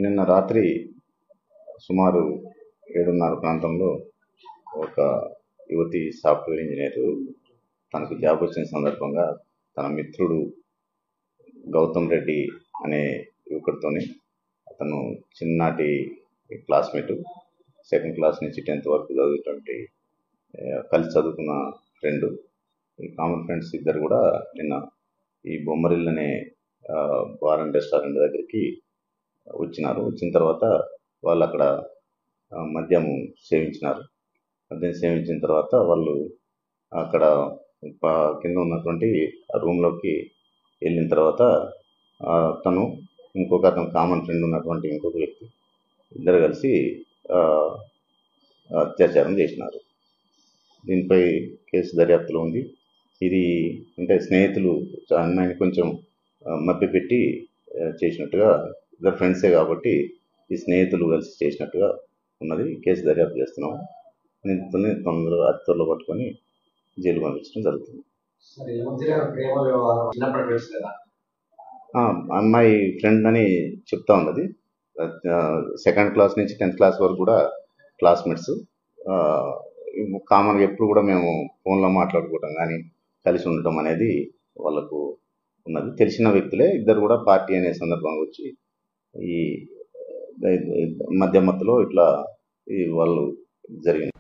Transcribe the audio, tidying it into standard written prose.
నిన్న రాత్రి సుమారు 7:30 ప్రాంతంలో ఒక యువతి సాఫ్ట్వేర్ ఇంజనీర్ తనకు జాబ్ వచ్చిన సందర్భంగా తన మిత్రుడు గౌతమ్ రెడ్డి అనే యువకుడితోని, అతను చిన్ననాటి క్లాస్మేట్, సెకండ్ క్లాస్ నుంచి 10th వరకు చదివేటువంటి కలిసి చదువుకున్న ఫ్రెండ్. ఈ కామన్ ఫ్రెండ్స్ ఇద్దరు కూడా నిన్న ఈ బొమ్మరిల్ అనే బార్ అండ్ రెస్టారెంట్ దగ్గరికి వచ్చినారు. వచ్చిన తర్వాత వాళ్ళు అక్కడ మద్యం సేవించినారు. మద్యం సేవించిన తర్వాత వాళ్ళు అక్కడ కింద ఉన్నటువంటి రూమ్లోకి వెళ్ళిన తర్వాత తను అతను కామన్ ఫ్రెండ్ ఉన్నటువంటి ఇంకొక వ్యక్తి ఇద్దరు కలిసి అత్యాచారం చేసినారు. దీనిపై కేసు దర్యాప్తులో ఉంది. ఇది అంటే స్నేహితులు అమ్మాయిని కొంచెం మభ్యపెట్టి చేసినట్టుగా, ఇద్దరు ఫ్రెండ్సే కాబట్టి ఈ స్నేహితులు కలిసి చేసినట్టుగా ఉన్నది. కేసు దర్యాప్తు చేస్తున్నాము. నిందితుల్ని తొందరగా అతిత్వరలో పట్టుకొని జైలు పంపించడం జరుగుతుంది. అమ్మాయి ఫ్రెండ్ అని చెప్తా ఉన్నది. సెకండ్ క్లాస్ నుంచి 10th క్లాస్ వరకు కూడా క్లాస్మేట్స్. కామన్గా ఎప్పుడు కూడా మేము ఫోన్లో మాట్లాడుకోవటం కానీ కలిసి ఉండటం అనేది వాళ్ళకు ఉన్నది. తెలిసిన వ్యక్తులే ఇద్దరు కూడా పార్టీ అనే సందర్భంగా వచ్చి ఈ మధ్య మత్తులో ఇట్లా వాళ్ళు జరిగింది.